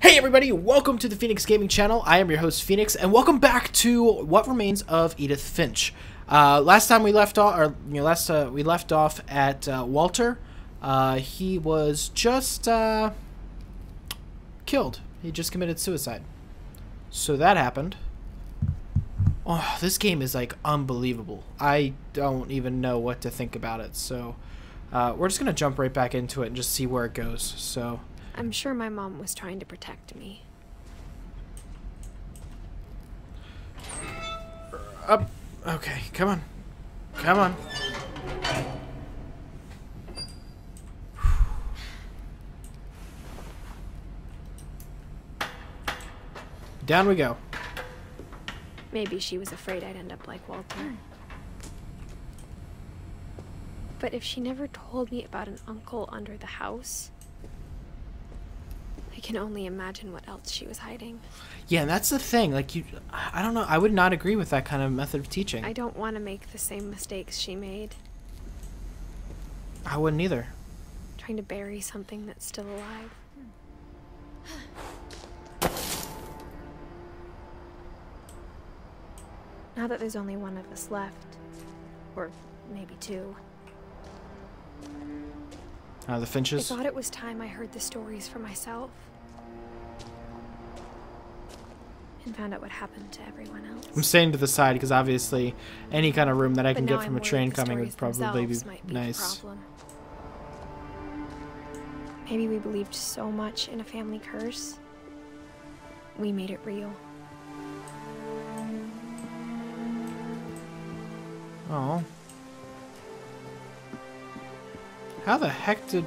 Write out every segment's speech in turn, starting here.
Hey everybody, welcome to the Phoenix Gaming Channel. I am your host Phoenix, and welcome back to What Remains of Edith Finch. Last time we left off, we left off at Walter. He was just killed. He just committed suicide. So that happened. Oh, this game is like unbelievable. I don't even know what to think about it. So we're just gonna jump right back into it and just see where it goes. So. I'm sure my mom was trying to protect me. Up. Okay, come on. Come on. Down we go. Maybe she was afraid I'd end up like Walter. But if she never told me about an uncle under the house, I can only imagine what else she was hiding. Yeah, and that's the thing. Like, I don't know. I would not agree with that kind of method of teaching. I don't want to make the same mistakes she made. I wouldn't either. Trying to bury something that's still alive. Now that there's only one of us left, or maybe two, The Finches. I thought it was time I heard the stories for myself. And found out what happened to everyone else. I'm staying to the side because obviously any kind of room that I can But now get from I'm a train worried the coming would stories probably be themselves might be nice. the problem. Maybe we believed so much in a family curse, we made it real. Oh. How the heck did...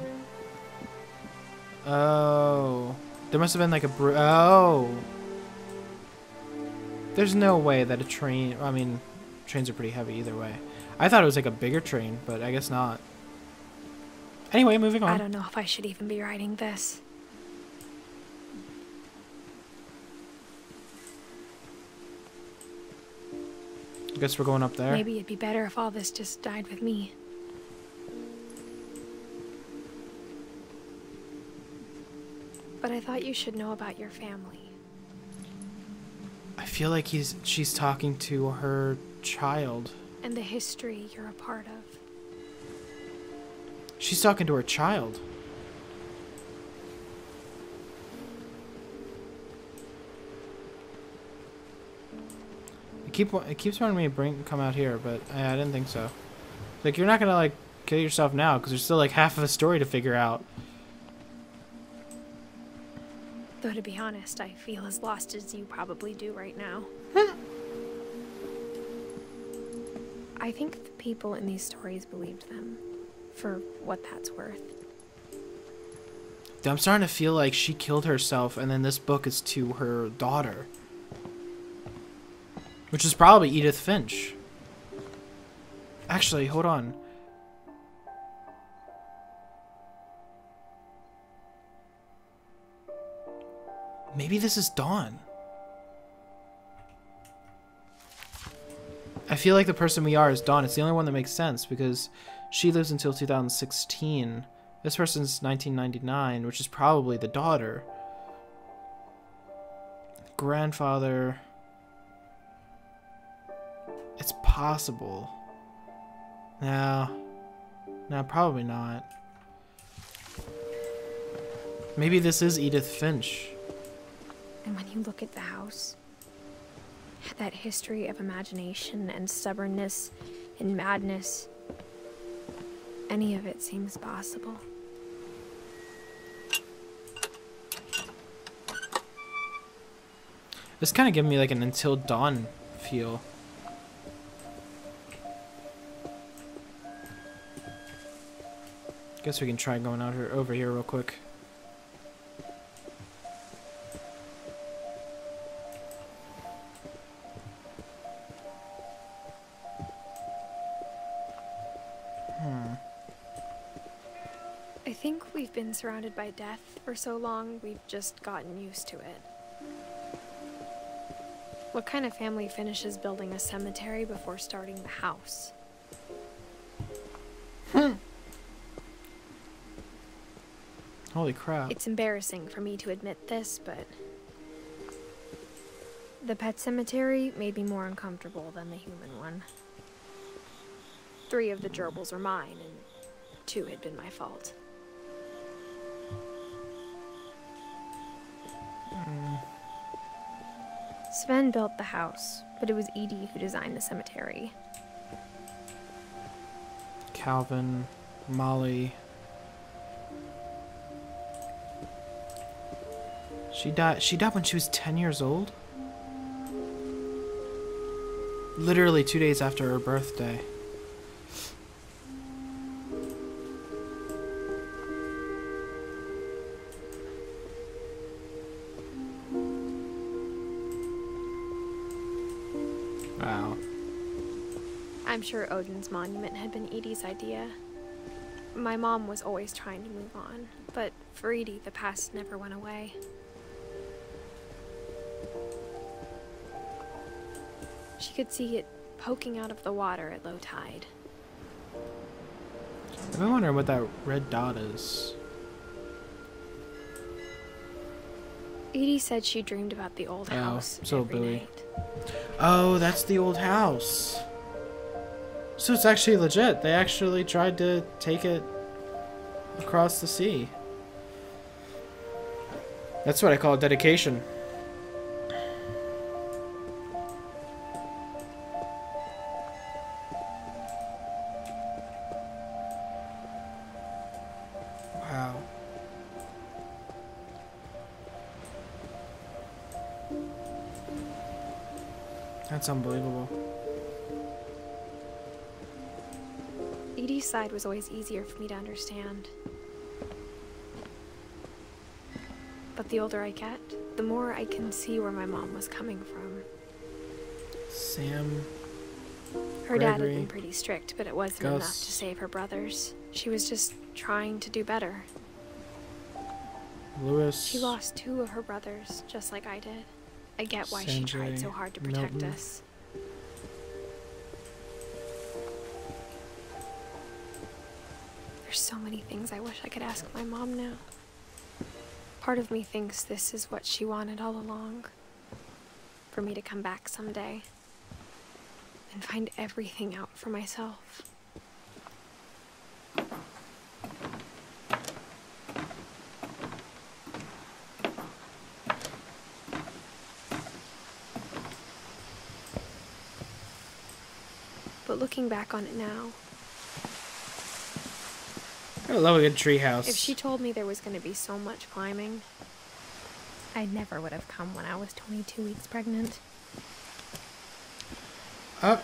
Oh. There must have been like a... Oh. There's no way that a train... I mean, trains are pretty heavy either way. I thought it was like a bigger train, but I guess not. Anyway, moving on. I don't know if I should even be writing this. I guess we're going up there. Maybe it'd be better if all this just died with me. But I thought you should know about your family. I feel like she's talking to her child. And the history you're a part of. She's talking to her child. It keeps wanting me to come out here, but I didn't think so. Like, you're not gonna like kill yourself now because there's still like half of a story to figure out. Though to be honest, I feel as lost as you probably do right now. I think the people in these stories believed them, for what that's worth. I'm starting to feel like she killed herself and then this book is to her daughter. Which is probably Edith Finch. Actually, hold on. Maybe this is Dawn. I feel like the person we are is Dawn. It's the only one that makes sense because she lives until 2016. This person's 1999, which is probably the daughter. Grandfather. It's possible. No, probably not. Maybe this is Edith Finch. And when you look at the house, that history of imagination and stubbornness and madness, any of it seems possible. This kind of giving me like an Until Dawn feel. Guess we can try going out here over here real quick. I think we've been surrounded by death for so long, we've just gotten used to it. What kind of family finishes building a cemetery before starting the house? Holy crap. It's embarrassing for me to admit this, but the pet cemetery made me more uncomfortable than the human one. 3 of the gerbils are mine, and 2 had been my fault. Sven built the house, but it was Edie who designed the cemetery. Calvin, Molly. She died when she was 10 years old? Literally 2 days after her birthday. Wow. I'm sure Odin's monument had been Edie's idea. My mom was always trying to move on, but for Edie, the past never went away. She could see it poking out of the water at low tide. I've been wondering what that red dot is. Edie said she dreamed about the old house so every Billy. night. Oh, that's the old house. So it's actually legit. They actually tried to take it across the sea. That's what I call dedication. Wow. That's unbelievable. Edie's side was always easier for me to understand. But the older I get, the more I can see where my mom was coming from. Sam. Her dad had Gregory, been pretty strict, but it wasn't Gus. enough to save her brothers. She was just trying to do better. Lewis. She lost 2 of her brothers, just like I did. I get why she tried Sanjay, so hard to protect Milton. us. There's so many things I wish I could ask my mom now. Part of me thinks this is what she wanted all along. For me to come back someday and find everything out for myself. But looking back on it now, I love a good treehouse. if she told me there was going to be so much climbing, I never would have come when I was 22 weeks pregnant. Up.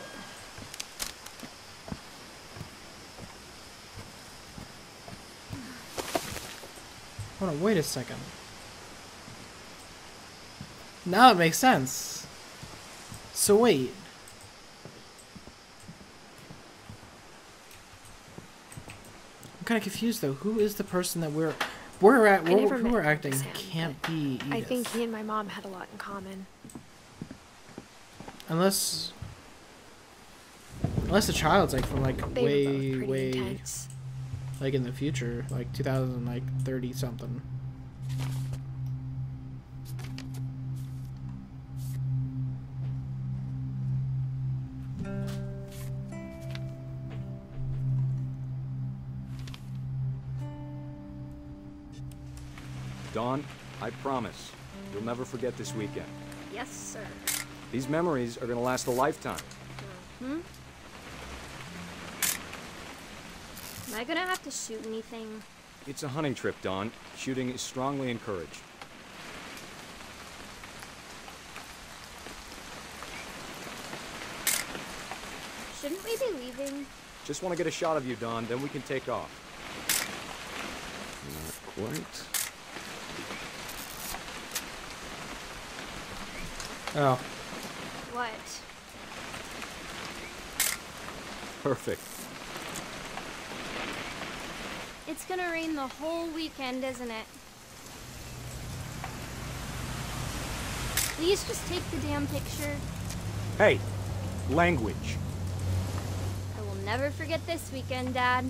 Hold on, wait a second. Now it makes sense. So wait. I'm kind of confused though. Who is the person that we're never who we're met acting Sam, can't be Edith. I think he and my mom had a lot in common. Unless the child's like from like They were both way pretty intense. like in the future, like 2030 something. Dawn, I promise, you'll never forget this weekend. Yes, sir. These memories are gonna last a lifetime. Hmm? Am I gonna have to shoot anything? It's a hunting trip, Dawn. Shooting is strongly encouraged. Shouldn't we be leaving? Just want to get a shot of you, Dawn, then we can take off. Not quite. Oh, What? Perfect. It's gonna rain the whole weekend, isn't it? Please just take the damn picture. Hey, language. I will never forget this weekend, Dad.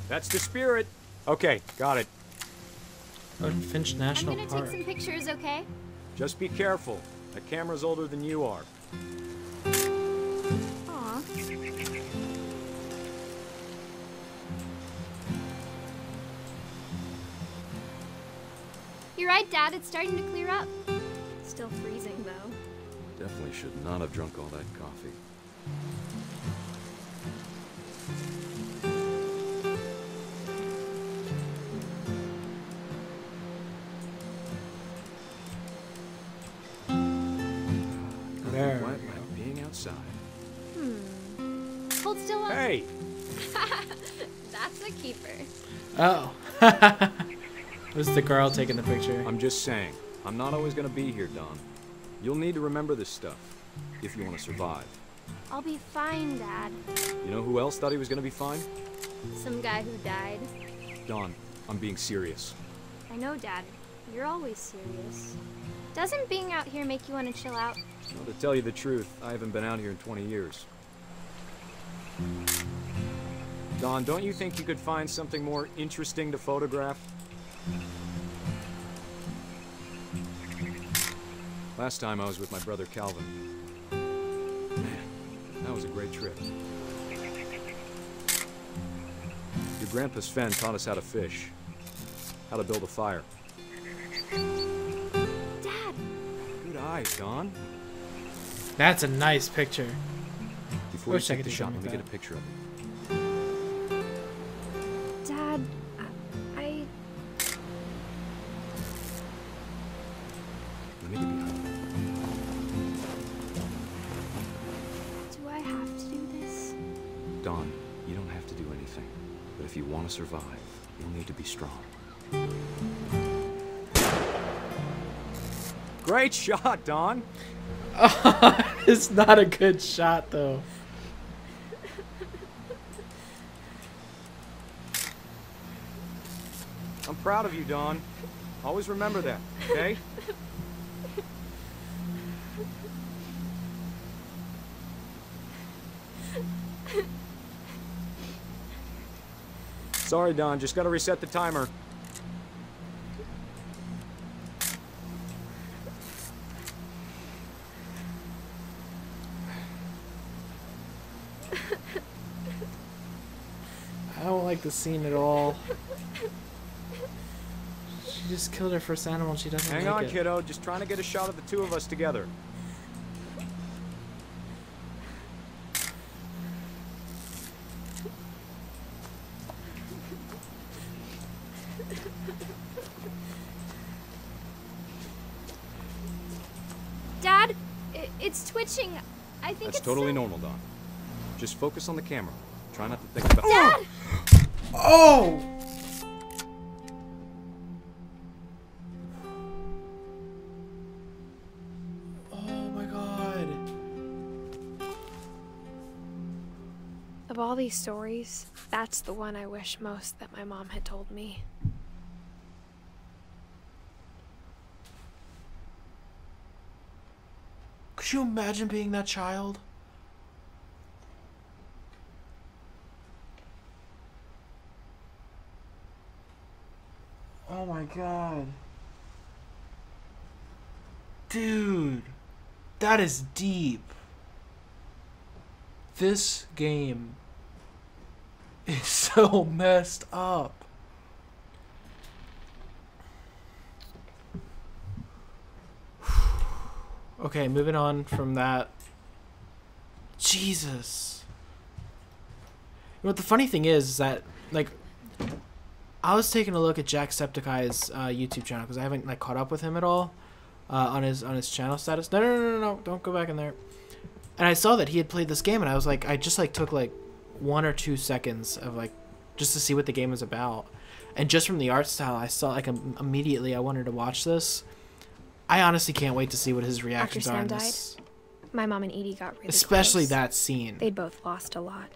That's the spirit. Okay, got it. Edith Finch I'm National gonna Park. take some pictures, okay? Just be careful. That camera's older than you are. Aw. You're right, Dad. It's starting to clear up. Still freezing, though. Definitely should not have drunk all that coffee. There Quite we go. like being outside. Hold still. Hey! That's a keeper. Oh. This is the girl taking the picture. I'm just saying, I'm not always gonna be here, Don. You'll need to remember this stuff, if you want to survive. I'll be fine, Dad. You know who else thought he was gonna be fine? Some guy who died. Don, I'm being serious. I know, Dad. You're always serious. Doesn't being out here make you want to chill out? Well, to tell you the truth, I haven't been out here in 20 years. Don, don't you think you could find something more interesting to photograph? Last time I was with my brother Calvin. Man, that was a great trip. Your grandpa Sven taught us how to fish, how to build a fire. Dad! Good eye, Don. That's a nice picture. Before Wish I you take could the do shot, let something me like get a picture of it. Dad, I... Let me get behind you. Do I have to do this? Don, you don't have to do anything. But if you want to survive, you'll need to be strong. Great shot, Don! It's not a good shot, though. I'm proud of you, Don. Always remember that, okay? Sorry, Don. Just gotta reset the timer. I don't like the scene at all. She just killed her first animal and she doesn't Hang like on, it. kiddo. Just trying to get a shot of the two of us together. Dad, it's twitching. I think That's it's totally normal, Don. Just focus on the camera. Try not to think about... Dad! Oh! Oh my god. Of all these stories, that's the one I wish most that my mom had told me. Could you imagine being that child? Oh my god. Dude, that is deep. This game is so messed up. Okay, moving on from that. Jesus. You know what the funny thing is that, like, I was taking a look at Jacksepticeye's YouTube channel because I haven't like caught up with him at all on his channel status. No, don't go back in there. And I saw that he had played this game, and I was like, I just like took like 1 or 2 seconds of like just to see what the game was about, and just from the art style, I saw like immediately I wanted to watch this. I honestly can't wait to see what his reactions are Sam on died, this. my mom and Edie got really Especially close. that scene. They'd both lost a lot.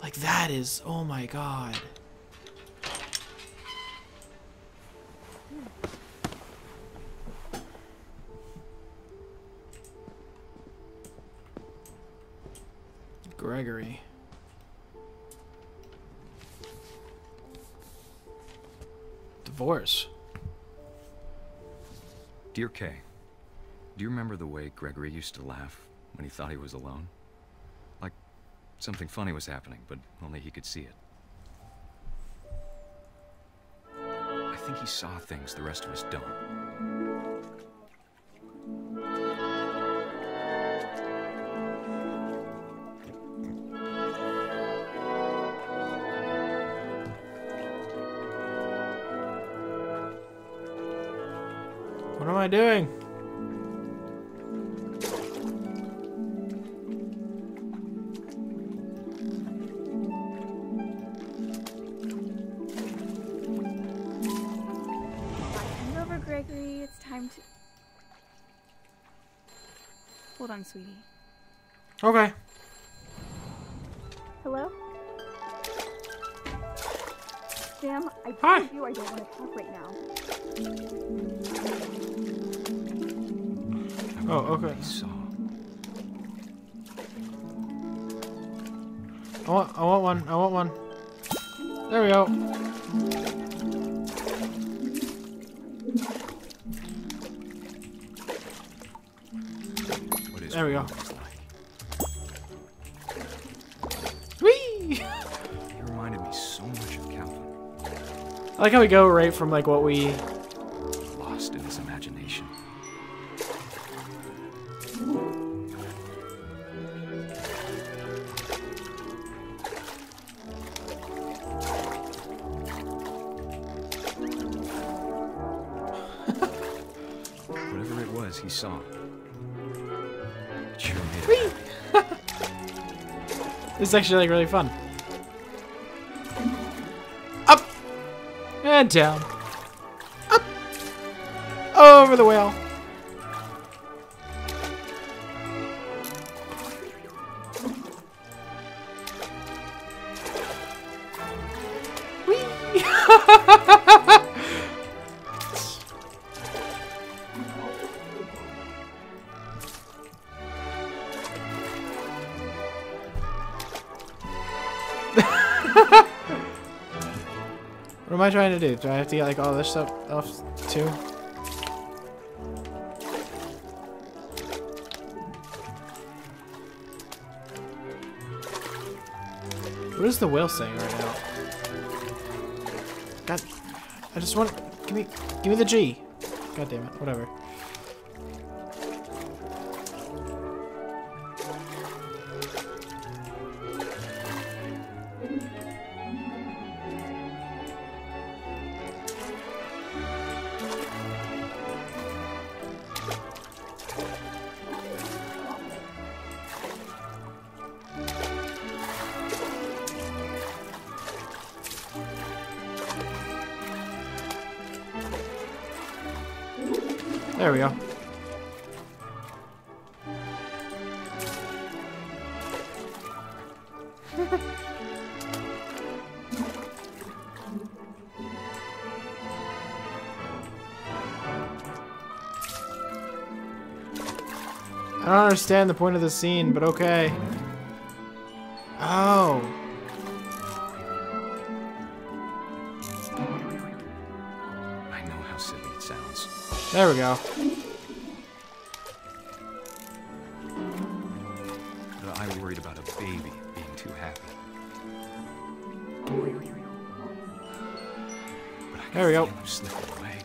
Like that is, oh my god. Gregory. divorce. Dear Kay, do you remember the way Gregory used to laugh when he thought he was alone? Like something funny was happening, but only he could see it. I think he saw things the rest of us don't. What am I doing? Come over, Gregory. It's time to... Hold on, sweetie. Okay. Hello? Sam, I Hi. told you I don't want to talk right now. Oh, okay. He saw. I want one. I want one. There we go. What is There we go. like? Whee! He reminded me so much of Calvin, I like how we go right from like what we... lost in his imagination. Whatever it was he saw, it sure made him happy. This is actually like really fun. Up and down. Up. Over the whale. Whee! What am I trying to do? Do I have to get like all this stuff off too? What is the whale saying right now? God, I just want give me the G. God damn it, whatever. There we go. I don't understand the point of the scene, but okay. Oh. I know how silly it sounds. There we go. But I worried about a baby being too happy. But I There we go. feel him slipping away.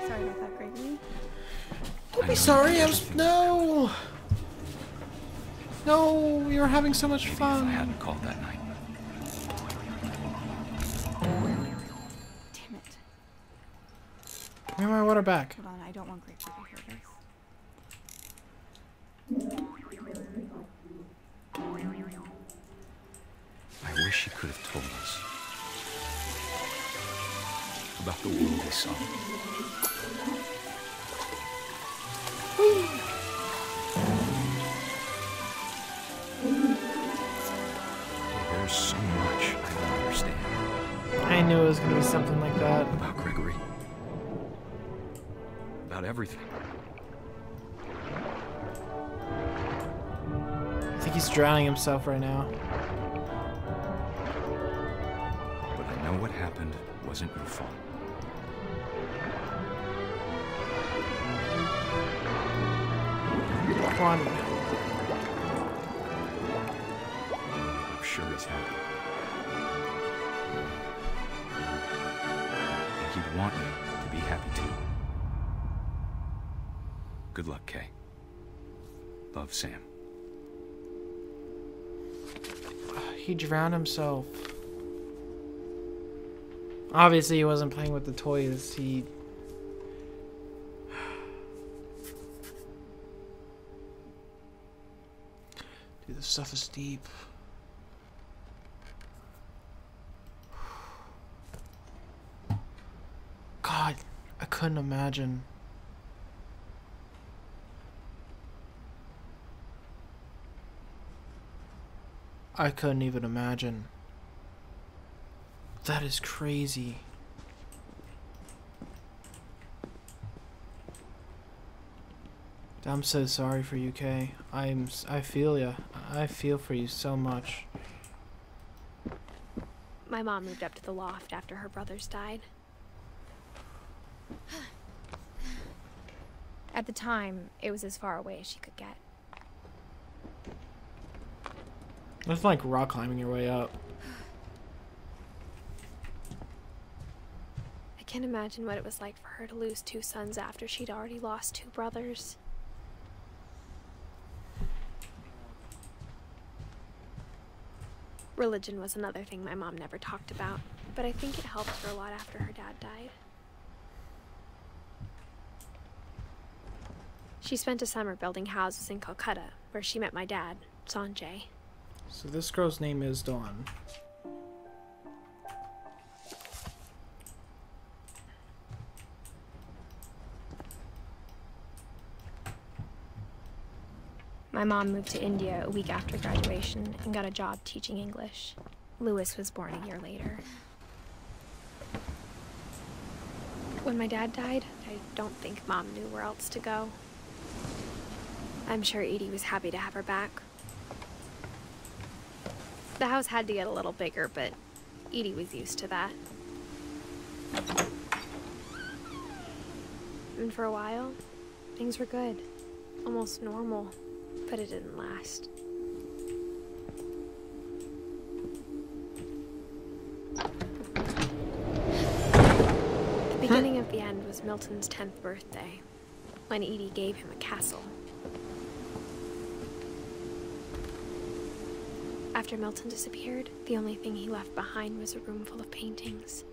Sorry about that, Gregory. Don't be sorry, I was... No! No, we were having so much Maybe if fun. I hadn't called that night. Damn it. Give me my water back. Hold on, I don't want Gregory to hear this. I wish he could have told us about the world he saw. There's so much I don't understand I knew it was gonna be something like that. about Gregory. About everything. I think he's drowning himself right now. But happened wasn't your fault. Come on. I'm sure he's happy. And he'd want you to be happy too. Good luck, Kay. Love, Sam. He drowned himself. Obviously, he wasn't playing with the toys. Dude, this stuff is deep. God, I couldn't imagine. I couldn't even imagine. That is crazy. I'm so sorry for you, Kay. I feel ya. I feel for you so much. My mom moved up to the loft after her brothers died. At the time, it was as far away as she could get. It's like rock climbing your way up. I can't imagine what it was like for her to lose 2 sons after she'd already lost 2 brothers. Religion was another thing my mom never talked about, but I think it helped her a lot after her dad died. She spent a summer building houses in Calcutta, where she met my dad, Sanjay. So this girl's name is Dawn. My mom moved to India a week after graduation and got a job teaching English. Louis was born a year later. When my dad died, I don't think Mom knew where else to go. I'm sure Edie was happy to have her back. The house had to get a little bigger, but Edie was used to that. And for a while, things were good. Almost normal, but it didn't last. The beginning of the end was Milton's 10th birthday, when Edie gave him a castle. After Milton disappeared, the only thing he left behind was a room full of paintings.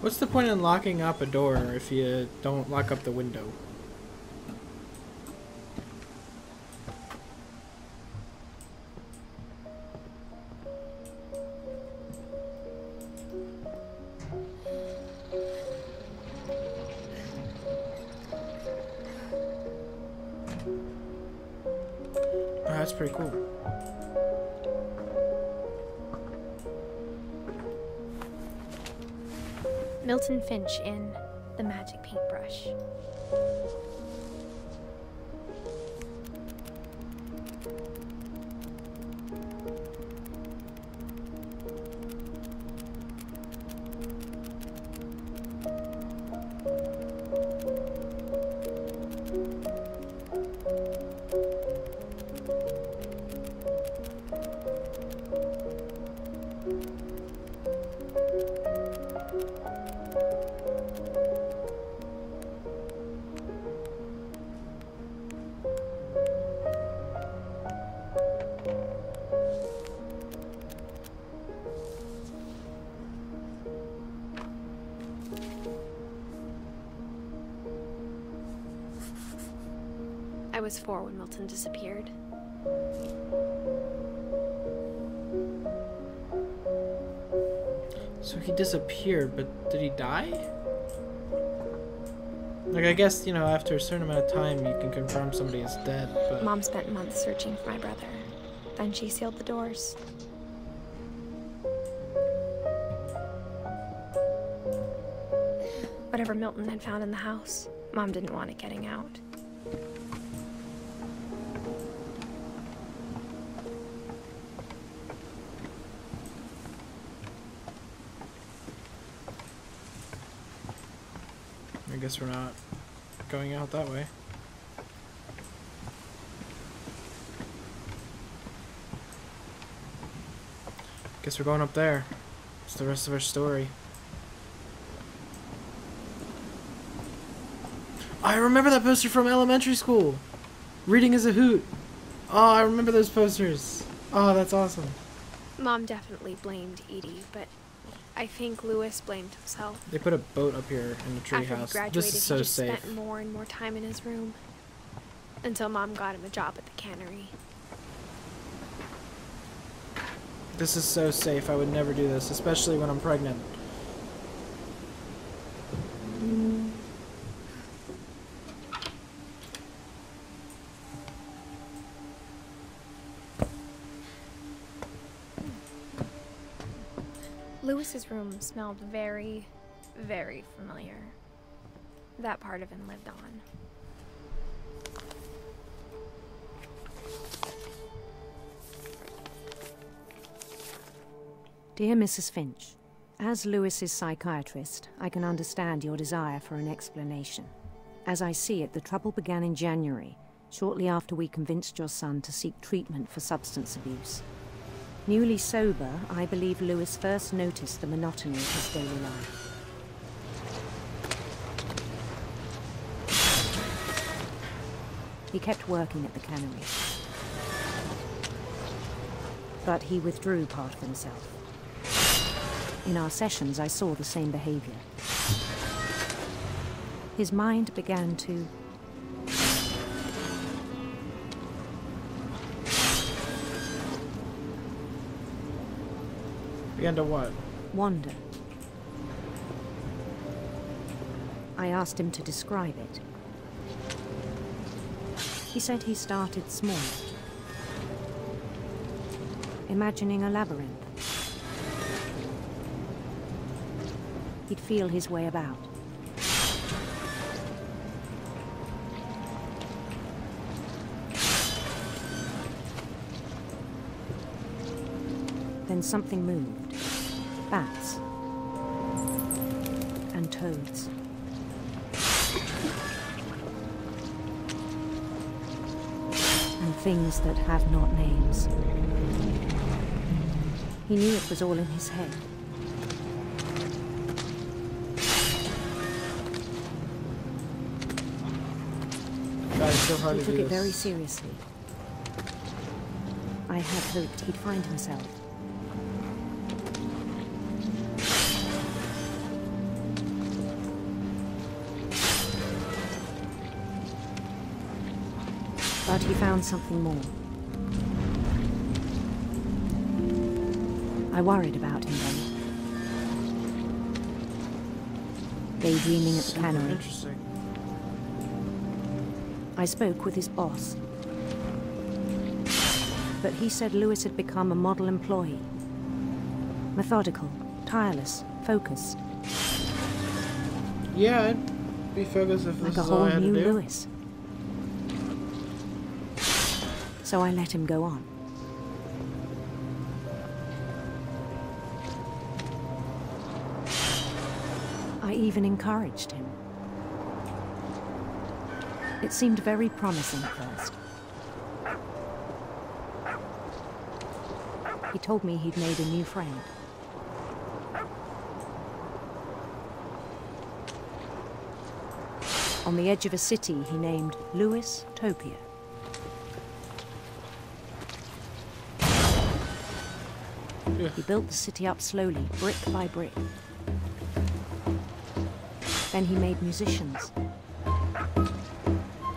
What's the point in locking up a door if you don't lock up the window? Oh, that's pretty cool. Milton Finch in The Magic Paintbrush. I was 4 when Milton disappeared. So he disappeared, but did he die? Like, I guess, you know, after a certain amount of time, you can confirm somebody is dead, but... Mom spent months searching for my brother. Then she sealed the doors. Whatever Milton had found in the house, Mom didn't want it getting out. guess we're not going out that way. Guess we're going up there. It's the rest of our story. I remember that poster from elementary school. Reading is a hoot. Oh, I remember those posters. Oh, that's awesome. Mom definitely blamed Edie, but I think Lewis blamed himself. They put a boat up here in the After he treehouse. graduated, This is so he just safe. spent more and more time in his room. Until Mom got him a job at the cannery. This is so safe. I would never do this, especially when I'm pregnant. Lewis's room smelled very, very familiar. That part of him lived on. Dear Mrs. Finch, as Lewis's psychiatrist, I can understand your desire for an explanation. As I see it, the trouble began in January, shortly after we convinced your son to seek treatment for substance abuse. Newly sober, I believe Lewis first noticed the monotony of his daily life. He kept working at the cannery, but he withdrew part of himself. In our sessions, I saw the same behavior. His mind began to Began to what? wander. I asked him to describe it. He said he started small, imagining a labyrinth. He'd feel his way about. Then something moved. Bats. And toads. And things that have not names. He knew it was all in his head. God, it's so hard He to took do it very this. seriously. I had hoped he'd find himself. But he found something more. I worried about him then. Daydreaming at the Super cannery. interesting. I spoke with his boss. But he said Lewis had become a model employee. Methodical, tireless, focused. Yeah, I'd be focused if Like this a is all whole I had to new do. Lewis. So I let him go on. I even encouraged him. It seemed very promising at first. He told me he'd made a new friend. On the edge of a city he named Lewis Topia. Yeah. He built the city up slowly, brick by brick. Then he made musicians.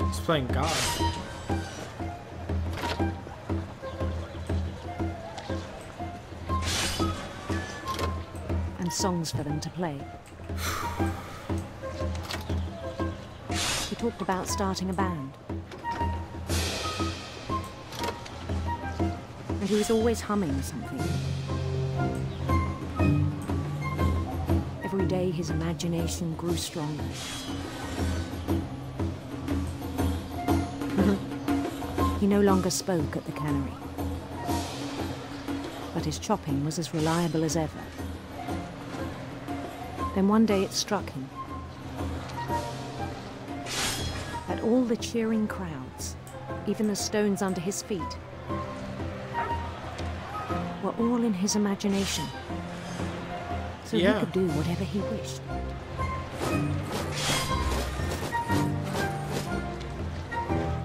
He's playing God. And songs for them to play. He talked about starting a band. And he was always humming something. Every day his imagination grew stronger. He no longer spoke at the cannery. But his chopping was as reliable as ever. Then one day it struck him. all the cheering crowds, even the stones under his feet, were all in his imagination. So he could do whatever he wished.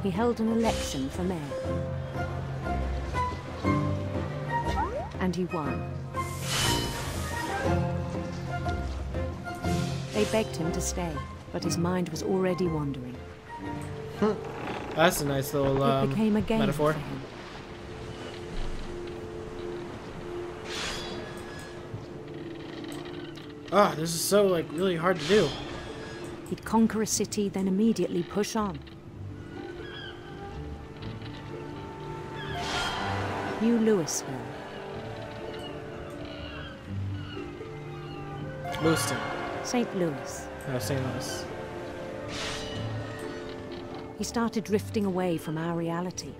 He held an election for mayor. And he won. They begged him to stay, but his mind was already wandering. That's a nice little it became a game metaphor. for him. Ah, this is so, like, really hard to do. He'd conquer a city, then immediately push on. New Louisville. Lewiston. St. Louis. No, St. Louis. He started drifting away from our reality.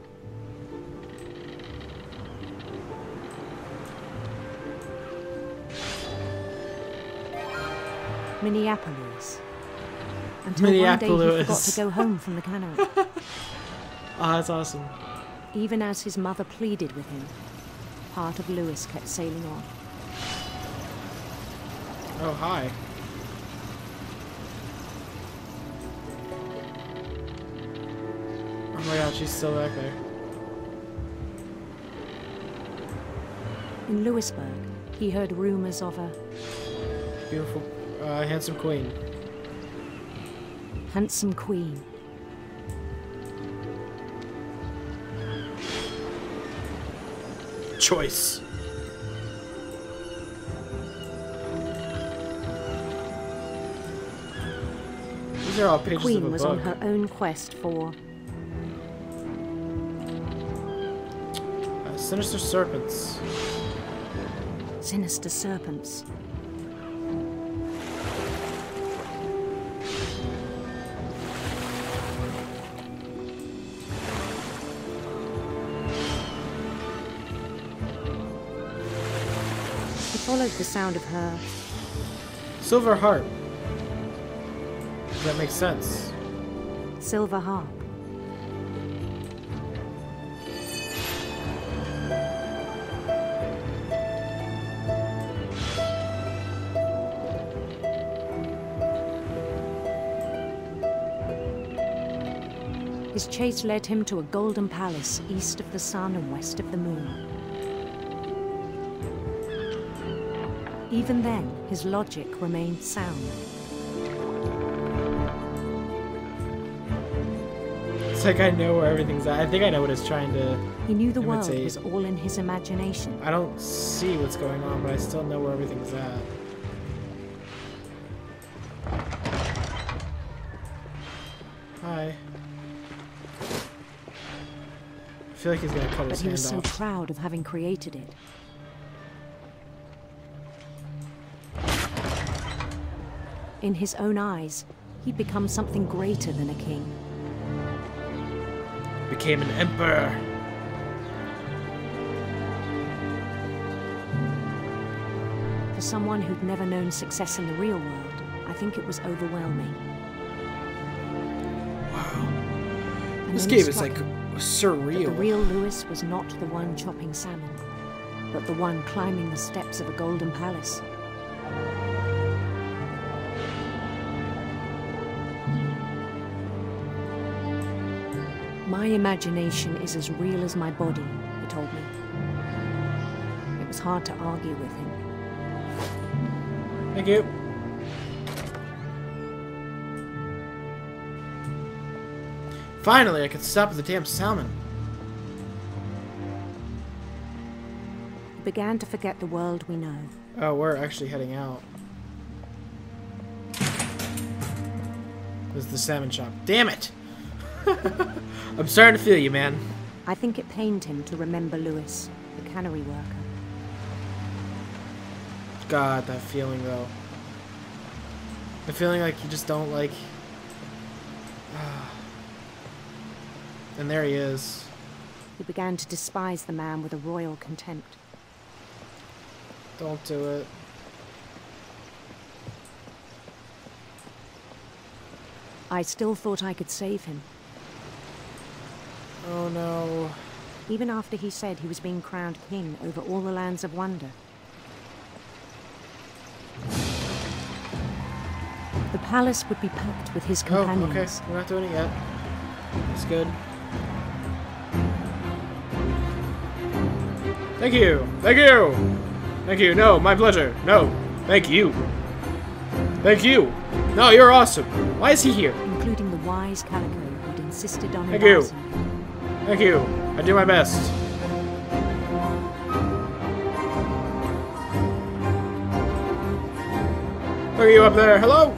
Minneapolis. Until one day he forgot to go home from the cannery. Oh, that's awesome. Even as his mother pleaded with him, part of Louis kept sailing on. Oh, hi. Oh my god, she's still back there. In Louisburg, he heard rumors of a Beautiful, handsome queen. handsome queen. Choice. These are all The pages of queen a was book. on her own quest for Sinister serpents. sinister serpents. He followed the sound of her Silver harp. Does that make sense? silver harp. His chase led him to a golden palace east of the sun and west of the moon. Even then, his logic remained sound. It's like I know where everything's at. I think I know what it's trying to He knew the world imitate. was all in his imagination. I don't see what's going on, but I still know where everything's at. Hi. I feel like he's gonna cut But his he hand was so off. proud of having created it. In his own eyes, he'd become something greater than a king. Became an emperor. For someone who'd never known success in the real world, I think it was overwhelming. Wow. And This then it game is struck like him that surreal. the real Louis was not the one chopping salmon, but the one climbing the steps of a golden palace. My imagination is as real as my body, he told me. It was hard to argue with him. Thank you. Finally, I could stop at the damn salmon. He began to forget the world we know. Oh, we're actually heading out. This is the salmon shop. Damn it! I'm starting to feel you, man. I think it pained him to remember Louis, the cannery worker. God, that feeling, though. The feeling like you just don't like... And there he is. He began to despise the man with a royal contempt. Don't do it. I still thought I could save him. Oh no. Even after he said he was being crowned king over all the lands of wonder. The palace would be packed with his companions. Oh, okay. We're not doing it yet. It's good. Thank you! Thank you! Thank you. No, my pleasure. No. Thank you. Thank you. No, you're awesome. Why is he here? Including the wise Calico who'd insisted on Thank you. embarrassing him. Thank you. I do my best. Look at you up there. Hello?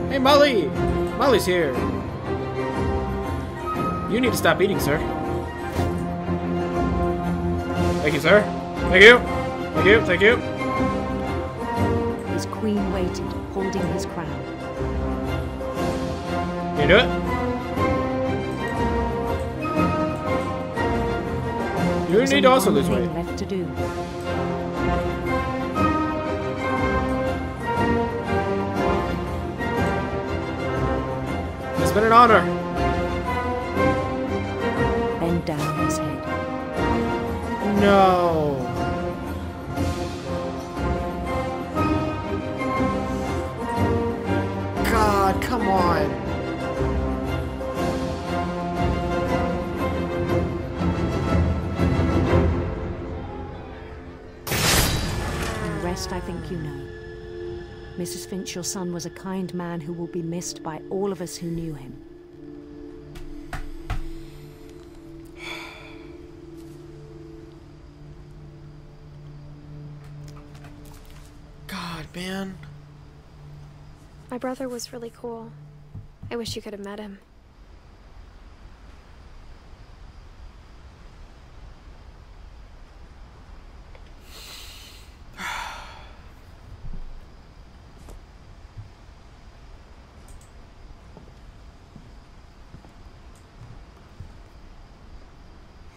Hey, Molly. Molly's here. You need to stop eating, sir. Thank you, sir. Thank you. Thank you. Thank you. His queen waited, holding his crown. Can you do it? You There was need to only also one lose thing weight. left to do. It's been an honor. Bend down his head. No. God, come on. And the rest I think you know. Mrs. Finch, your son was a kind man who will be missed by all of us who knew him. God, man. My brother was really cool. I wish you could have met him.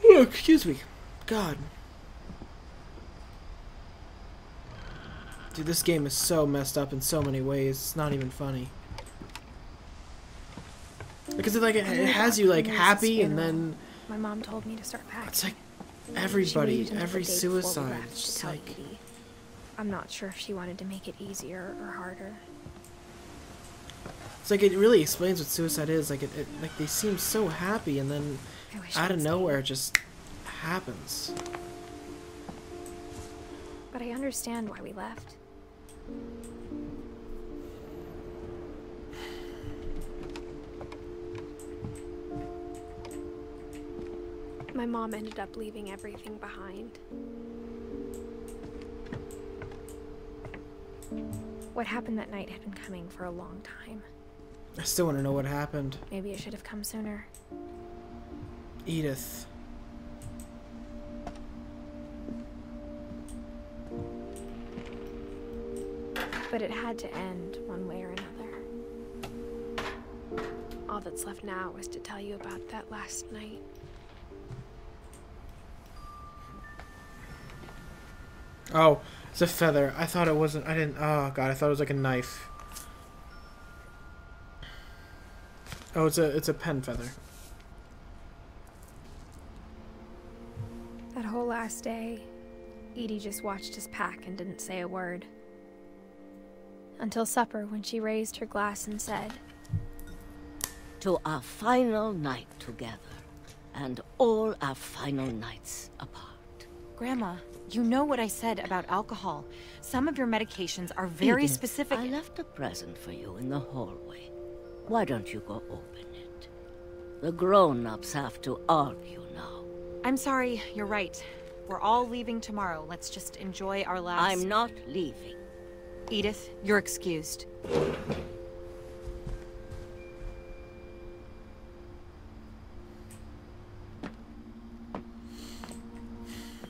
Oh, excuse me. God. Dude, this game is so messed up in so many ways. It's not even funny. Because it, like, it has you like happy, and then My mom told me to start packing. it's like She everybody, waited until every the day before we suicide. left It's to just tell like Edie. I'm not sure if she wanted to make it easier or harder. it's like it really explains what suicide is. Like it like they seem so happy, and then I wish out we'd of stayed. nowhere it just happens. But I understand why we left. My mom ended up leaving everything behind. What happened that night had been coming for a long time. I still want to know what happened. Maybe it should have come sooner. Edith. But it had to end one way or another. All that's left now is to tell you about that last night. Oh, it's a feather. I thought it wasn't. I didn't. Oh god, I thought it was like a knife. Oh, it's a pen feather. That whole last day, Edie just watched us pack and didn't say a word. Until supper, when she raised her glass and said, "To our final night together, and all our final nights apart." Grandma, you know what I said about alcohol. Some of your medications are very Edith, specific. I left a present for you in the hallway. Why don't you go open it? The grown-ups have to argue now. I'm sorry, you're right. We're all leaving tomorrow. Let's just enjoy our last... I'm not leaving. Edith, you're excused.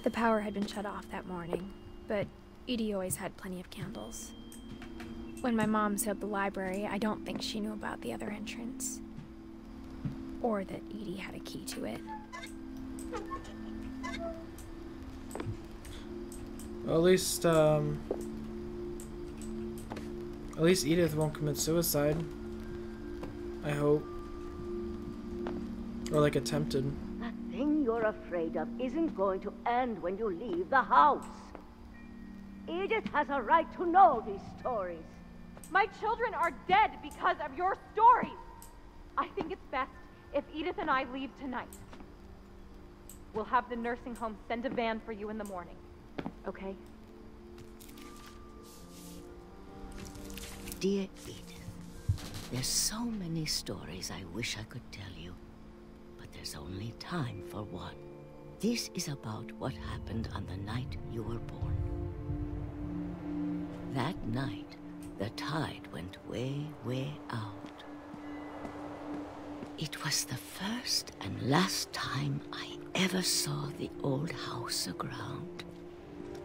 the power had been shut off that morning, but Edie always had plenty of candles. When my mom sealed the library, I don't think she knew about the other entrance. Or that Edie had a key to it. Well, at least Edith won't commit suicide. I hope. Or like attempted. That thing you're afraid of isn't going to end when you leave the house. Edith has a right to know these stories. My children are dead because of your stories. I think it's best if Edith and I leave tonight. We'll have the nursing home send a van for you in the morning. Okay? Dear Edith, there's so many stories I wish I could tell you, but there's only time for one. This is about what happened on the night you were born. That night, the tide went way, way out. It was the first and last time I ever saw the old house aground.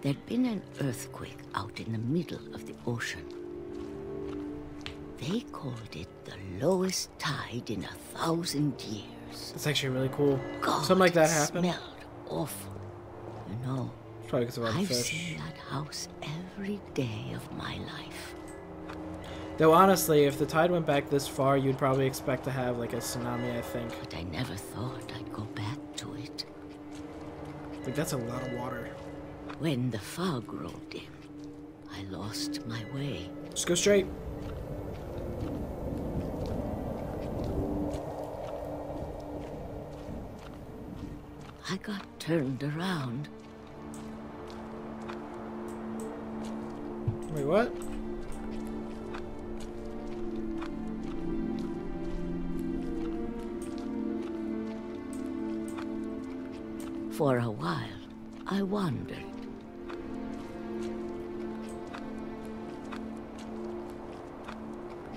There'd been an earthquake out in the middle of the ocean. They called it the lowest tide in 1,000 years. That's actually really cool. God, Something like that happened. It smelled awful. You know, Probably because of all the I've fish. seen that house every day of my life. Though honestly, if the tide went back this far, you'd probably expect to have like a tsunami, I think. But I never thought I'd go back to it. Like, that's a lot of water. When the fog rolled in, I lost my way. Just go straight. I got turned around. Wait, what? For a while, I wandered.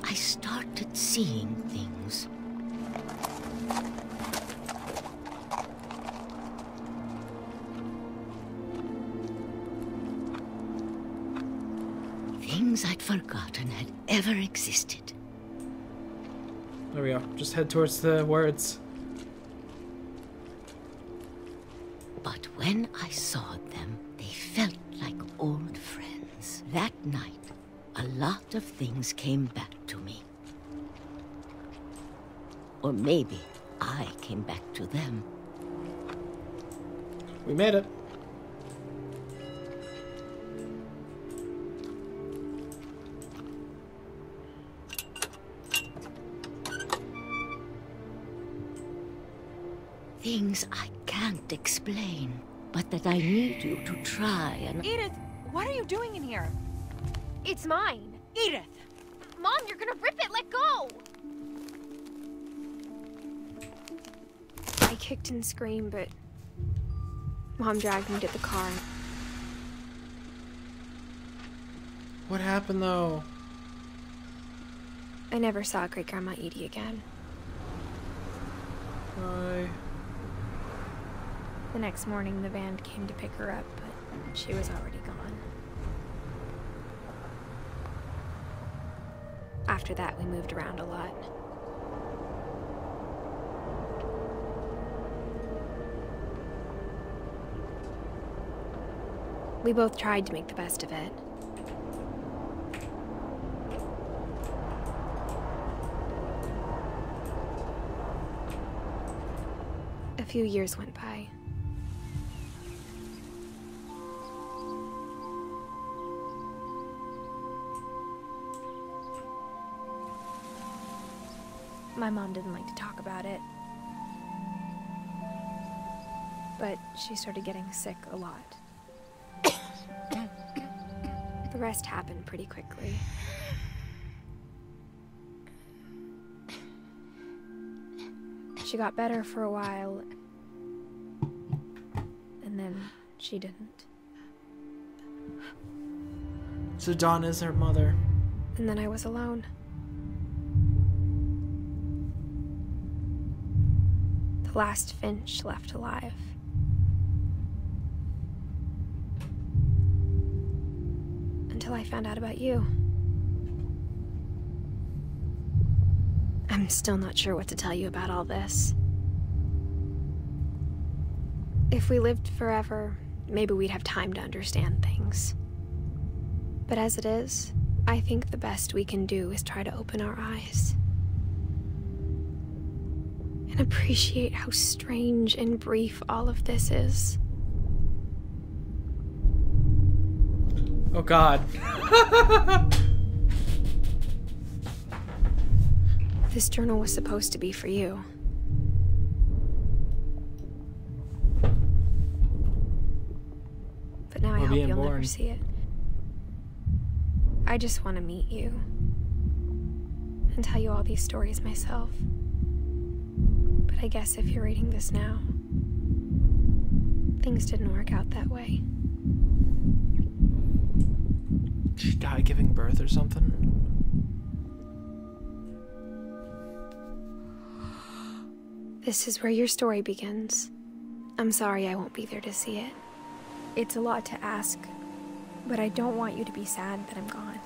I started seeing things. Things I'd forgotten had ever existed. There we go. Just head towards the words. But when I saw them, they felt like old friends. That night, a lot of things came back to me. Or maybe I came back to them. We made it. Things I can't explain, but that I need you to try and... Edith, what are you doing in here? It's mine. Edith! Mom, you're gonna rip it. Let go. I kicked and screamed, but Mom dragged me to the car. What happened though? I never saw Great Grandma Edie again. Why? The next morning, the van came to pick her up, but she was already gone. After that, we moved around a lot. We both tried to make the best of it. A few years went by. My mom didn't like to talk about it. But she started getting sick a lot. The rest happened pretty quickly. She got better for a while, and then she didn't. So Dawn is her mother. And then I was alone. The last Finch left alive. Until I found out about you. I'm still not sure what to tell you about all this. If we lived forever, maybe we'd have time to understand things. But as it is, I think the best we can do is try to open our eyes. can appreciate how strange and brief all of this is. Oh God. This journal was supposed to be for you. But now I hope you'll never see it. I just want to meet you. And tell you all these stories myself. But I guess if you're reading this now, things didn't work out that way. She died giving birth or something? This is where your story begins. I'm sorry I won't be there to see it. It's a lot to ask, but I don't want you to be sad that I'm gone.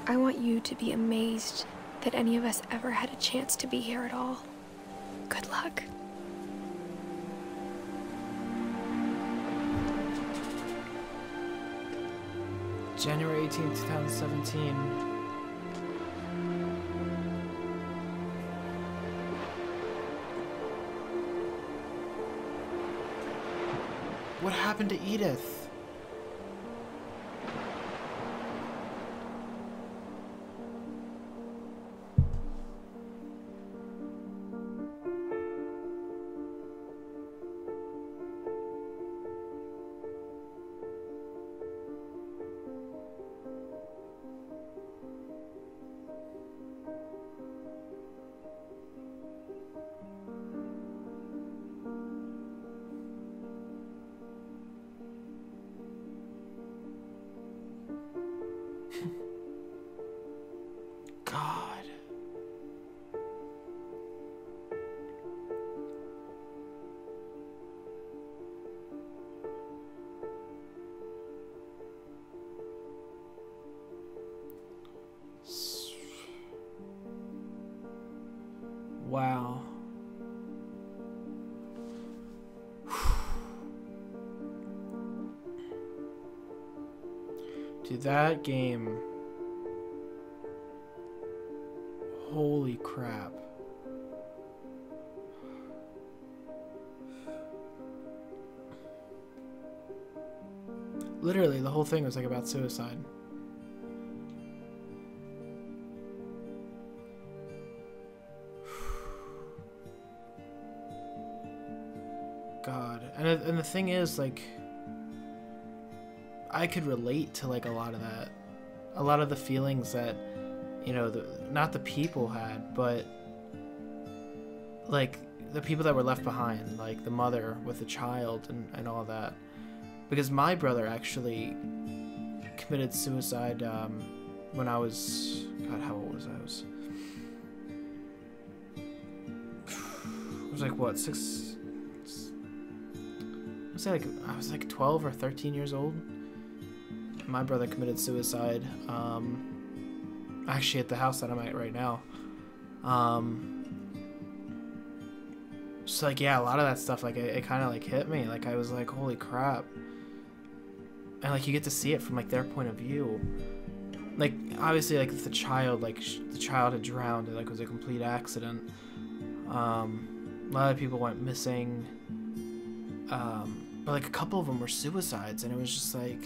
I want you to be amazed that any of us ever had a chance to be here at all. Good luck. January 18th, 2017. What happened to Edith? God. Wow. Dude, that game. Holy crap. Literally, the whole thing was like about suicide. God. And the thing is, like, I could relate to like a lot of that. A lot of the feelings that, you know, not the people had, but like the people that were left behind, like the mother with the child and all that. Because my brother actually committed suicide when I was, God, how old was I? I was like, what, I was like 12 or 13 years old. My brother committed suicide. Actually at the house that I'm at right now. So like, yeah, a lot of that stuff, like it kind of like hit me. Like I was like, holy crap. And like you get to see it from like their point of view. Like obviously like the child had drowned. It like was a complete accident. A lot of people went missing. But like a couple of them were suicides, and it was just like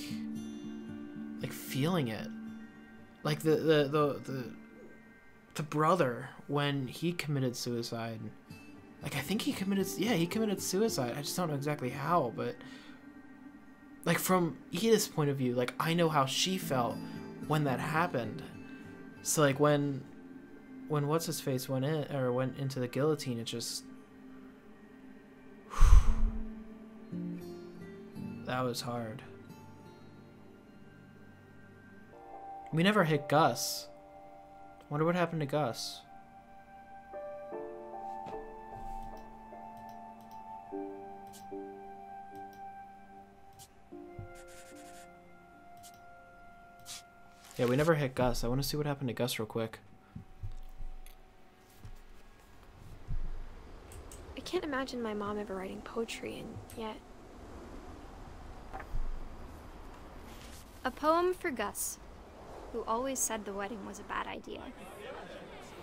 feeling it. Like the brother, when he committed suicide, like I think he committed suicide. I just don't know exactly how, but like from Edith's point of view, like I know how she felt when that happened. So like when what's his face went into the guillotine, it just that was hard. We never hit Gus. Wonder what happened to Gus. Yeah, we never hit Gus. I want to see what happened to Gus real quick. I can't imagine my mom ever writing poetry, and yet... A poem for Gus, who always said the wedding was a bad idea.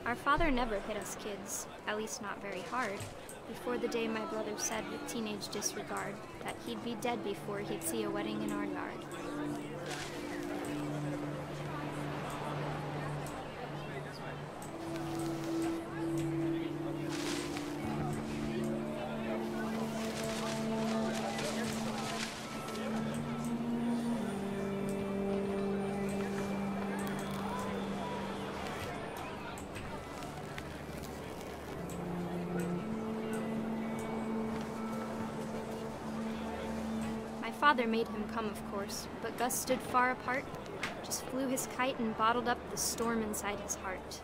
Our father never hit us kids, at least not very hard. before the day my brother said with teenage disregard that he'd be dead before he'd see a wedding in our yard. Father made him come, of course, but Gus stood far apart, just flew his kite and bottled up the storm inside his heart.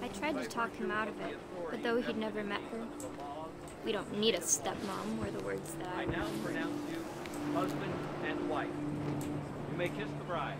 I tried to talk him out of it, but though he'd never met her, we don't need a stepmom, were the words that I now pronounce you husband and wife. You may kiss the bride.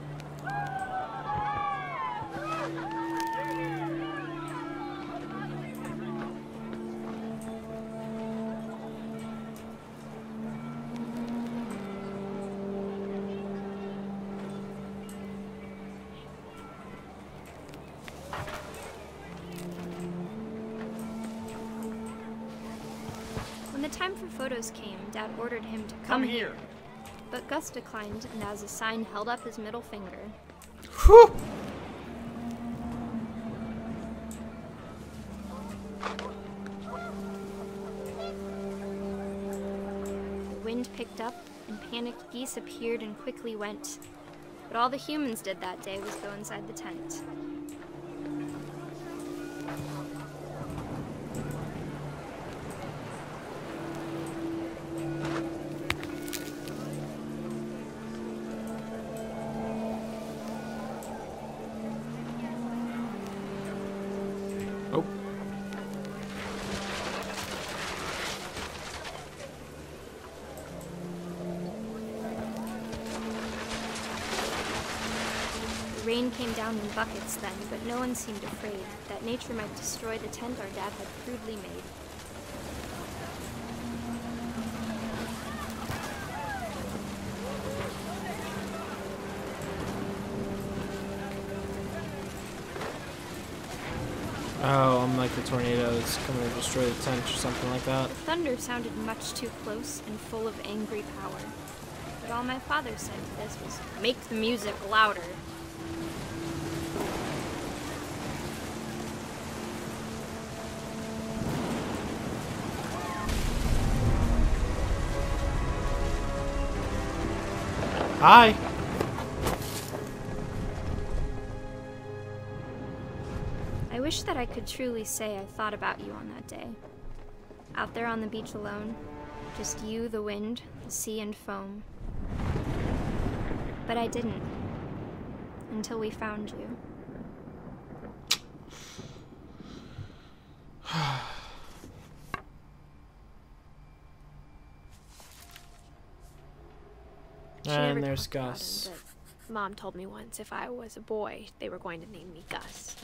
When the time for photos came, Dad ordered him to come here. But Gus declined, and as a sign held up his middle finger. Whew. The wind picked up, and panicked geese appeared and quickly went. But all the humans did that day was go inside the tent. Oh. The rain came down in buckets then, but no one seemed afraid that nature might destroy the tent our dad had crudely made. Oh, I'm like the tornado that's coming to destroy the tent or something like that. The thunder sounded much too close and full of angry power. But all my father said to this was, "Make the music louder." Hi. I wish that I could truly say I thought about you on that day. Out there on the beach alone, just you, the wind, the sea, and foam. But I didn't. Until we found you. And there's Gus. Mom told me once if I was a boy, they were going to name me Gus.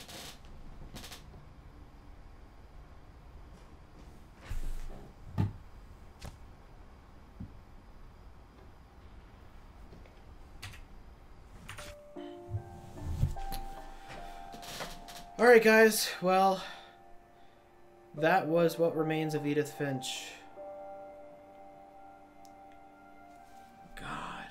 Alright guys, well, that was What Remains of Edith Finch. God.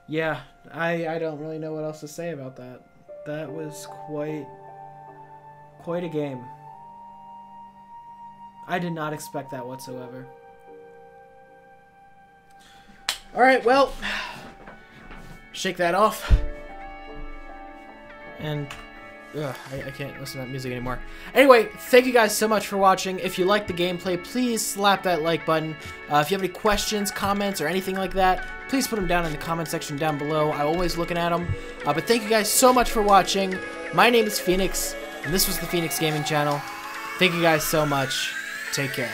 Yeah, I don't really know what else to say about that. That was quite a game. I did not expect that whatsoever. Alright, well, shake that off. And, I can't listen to that music anymore. Anyway, thank you guys so much for watching. If you like the gameplay, please slap that like button. If you have any questions, comments, or anything like that, please put them down in the comment section down below. I'm always looking at them. But thank you guys so much for watching. My name is Phoenix, and this was the Phoenix Gaming Channel. Thank you guys so much. Take care.